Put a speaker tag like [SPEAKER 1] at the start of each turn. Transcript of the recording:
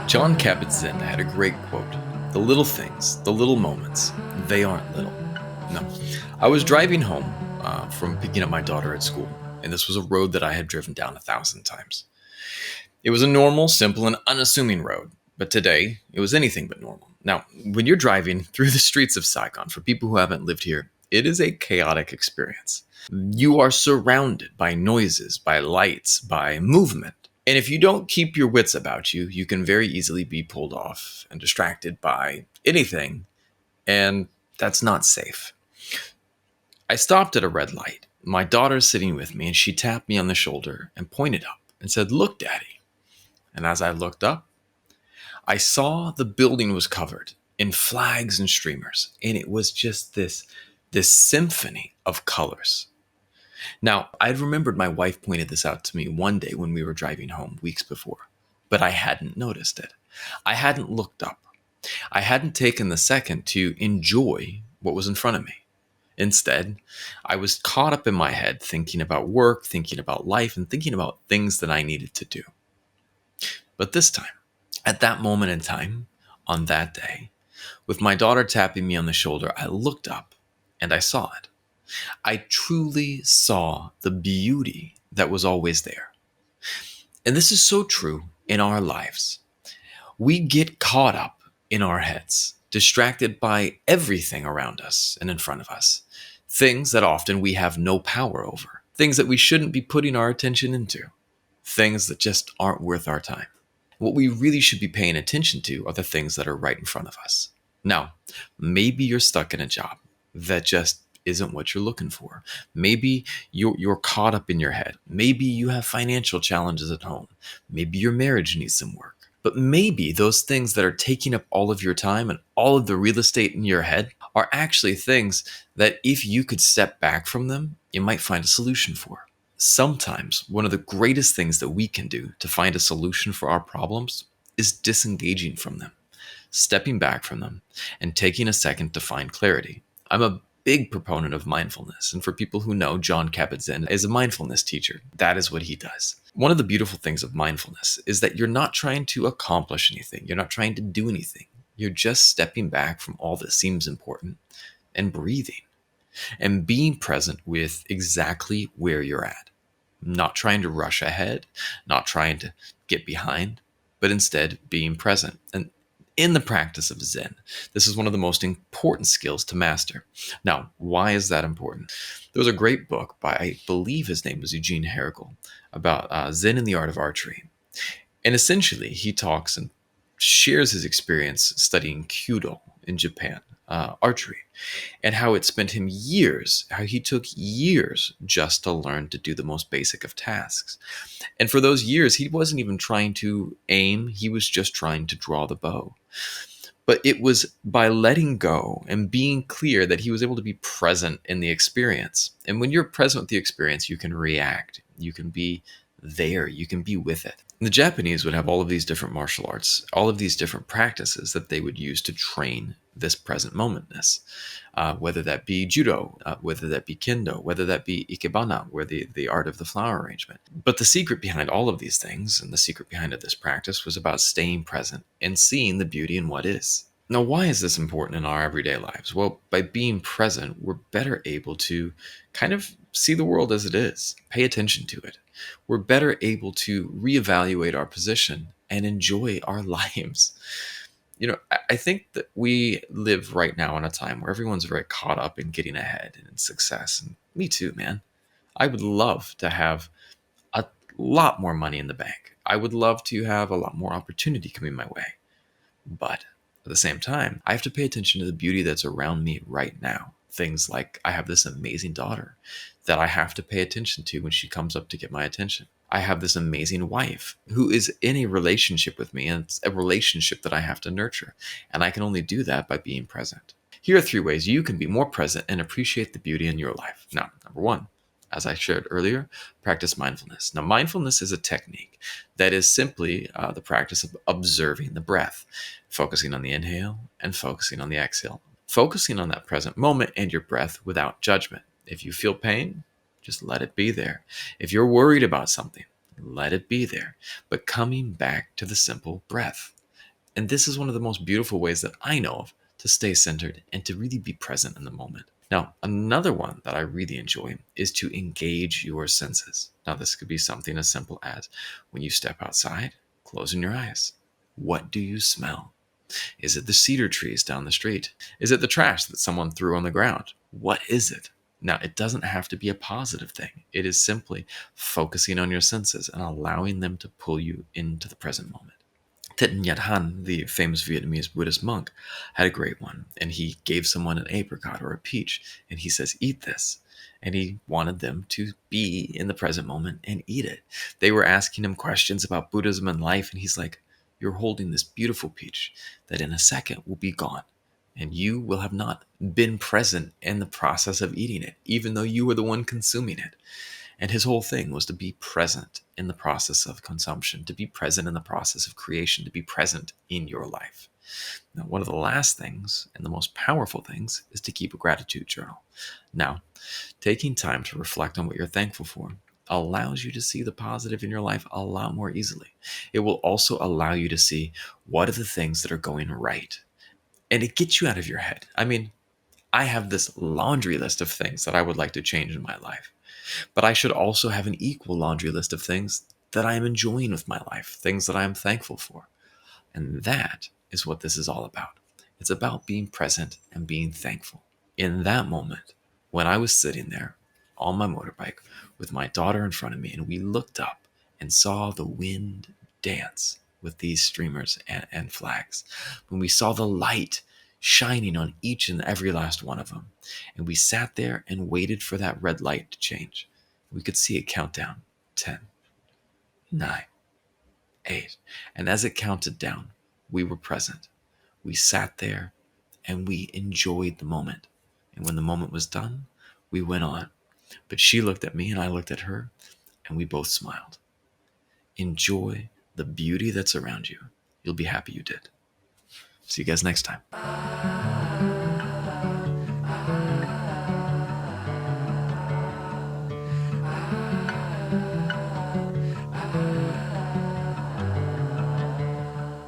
[SPEAKER 1] Jon Kabat-Zinn had a great quote. The little things, the little moments, they aren't little. No. I was driving home from picking up my daughter at school, and this was a road that I had driven down 1,000 times. It was a normal, simple, and unassuming road, but today it was anything but normal. Now, when you're driving through the streets of Saigon, for people who haven't lived here, it is a chaotic experience. You are surrounded by noises, by lights, by movement. And if you don't keep your wits about you, you can very easily be pulled off and distracted by anything, and that's not safe. I stopped at a red light. My daughter's sitting with me, and she tapped me on the shoulder and pointed up and said, "Look, Daddy." And as I looked up, I saw the building was covered in flags and streamers, and it was just this symphony of colors. Now, I'd remembered my wife pointed this out to me one day when we were driving home weeks before, but I hadn't noticed it. I hadn't looked up. I hadn't taken the second to enjoy what was in front of me. Instead, I was caught up in my head thinking about work, thinking about life, and thinking about things that I needed to do. But this time, at that moment in time, on that day, with my daughter tapping me on the shoulder, I looked up and I saw it. I truly saw the beauty that was always there. And this is so true in our lives. We get caught up in our heads, distracted by everything around us and in front of us. Things that often we have no power over. Things that we shouldn't be putting our attention into. Things that just aren't worth our time. What we really should be paying attention to are the things that are right in front of us. Now, maybe you're stuck in a job that just isn't what you're looking for. Maybe you're caught up in your head. Maybe you have financial challenges at home. Maybe your marriage needs some work. But maybe those things that are taking up all of your time and all of the real estate in your head are actually things that if you could step back from them, you might find a solution for. Sometimes one of the greatest things that we can do to find a solution for our problems is disengaging from them, stepping back from them, and taking a second to find clarity. I'm a big proponent of mindfulness. And for people who know, Jon Kabat-Zinn is a mindfulness teacher. That is what he does. One of the beautiful things of mindfulness is that you're not trying to accomplish anything. You're not trying to do anything. You're just stepping back from all that seems important and breathing and being present with exactly where you're at. Not trying to rush ahead, not trying to get behind, but instead being present. And in the practice of Zen, this is one of the most important skills to master. Now, why is that important? There was a great book by, I believe his name was Eugene Herrigel, about Zen and the art of archery. And essentially, he talks and shares his experience studying Kyudo in Japan, archery, and how it spent him years, how he took years just to learn to do the most basic of tasks. And for those years, he wasn't even trying to aim, he was just trying to draw the bow. But it was by letting go and being clear that he was able to be present in the experience. And when you're present with the experience, you can react. You can be there. You can be with it. And the Japanese would have all of these different martial arts, all of these different practices that they would use to train this present momentness, whether that be judo, whether that be kendo, whether that be ikebana, where the art of the flower arrangement. But the secret behind all of these things, and the secret behind this practice, was about staying present and seeing the beauty in what is. Now, why is this important in our everyday lives? Well, by being present, we're better able to kind of see the world as it is, pay attention to it. We're better able to reevaluate our position and enjoy our lives. You know, I think that we live right now in a time where everyone's very caught up in getting ahead and in success. And me too, man. I would love to have a lot more money in the bank. I would love to have a lot more opportunity coming my way. But at the same time, I have to pay attention to the beauty that's around me right now. Things like I have this amazing daughter that I have to pay attention to when she comes up to get my attention. I have this amazing wife who is in a relationship with me, and it's a relationship that I have to nurture. And I can only do that by being present. Here are 3 ways you can be more present and appreciate the beauty in your life. Now, number 1, as I shared earlier, practice mindfulness. Now, mindfulness is a technique that is simply the practice of observing the breath, focusing on the inhale and focusing on the exhale, focusing on that present moment and your breath without judgment. If you feel pain, just let it be there. If you're worried about something, let it be there. But coming back to the simple breath And this is one of the most beautiful ways that I know of to stay centered and to really be present in the moment. Now, another one that I really enjoy is to engage your senses. Now, this could be something as simple as when you step outside, closing your eyes. What do you smell? Is it the cedar trees down the street? Is it the trash that someone threw on the ground? What is it? Now, it doesn't have to be a positive thing. It is simply focusing on your senses and allowing them to pull you into the present moment. Thich Nhat Hanh, the famous Vietnamese Buddhist monk, had a great one. And he gave someone an apricot or a peach, and he says, "Eat this." And he wanted them to be in the present moment and eat it. They were asking him questions about Buddhism and life, and he's like, "You're holding this beautiful peach that in a second will be gone. And you will have not been present in the process of eating it, even though you were the one consuming it." And his whole thing was to be present in the process of consumption, to be present in the process of creation, to be present in your life. Now, one of the last things and the most powerful things is to keep a gratitude journal. Now, taking time to reflect on what you're thankful for allows you to see the positive in your life a lot more easily. It will also allow you to see what are the things that are going right. And it gets you out of your head. I mean, I have this laundry list of things that I would like to change in my life. But I should also have an equal laundry list of things that I am enjoying with my life, things that I am thankful for. And that is what this is all about. It's about being present and being thankful. In that moment, when I was sitting there on my motorbike with my daughter in front of me, and we looked up and saw the wind dance with these streamers and flags, when we saw the light shining on each and every last one of them, and we sat there and waited for that red light to change, we could see it count down 10, 9, 8. And as it counted down, we were present. We sat there and we enjoyed the moment. And when the moment was done, we went on. But she looked at me and I looked at her, and we both smiled. Enjoy the beauty that's around you. You'll be happy you did. See you guys next time.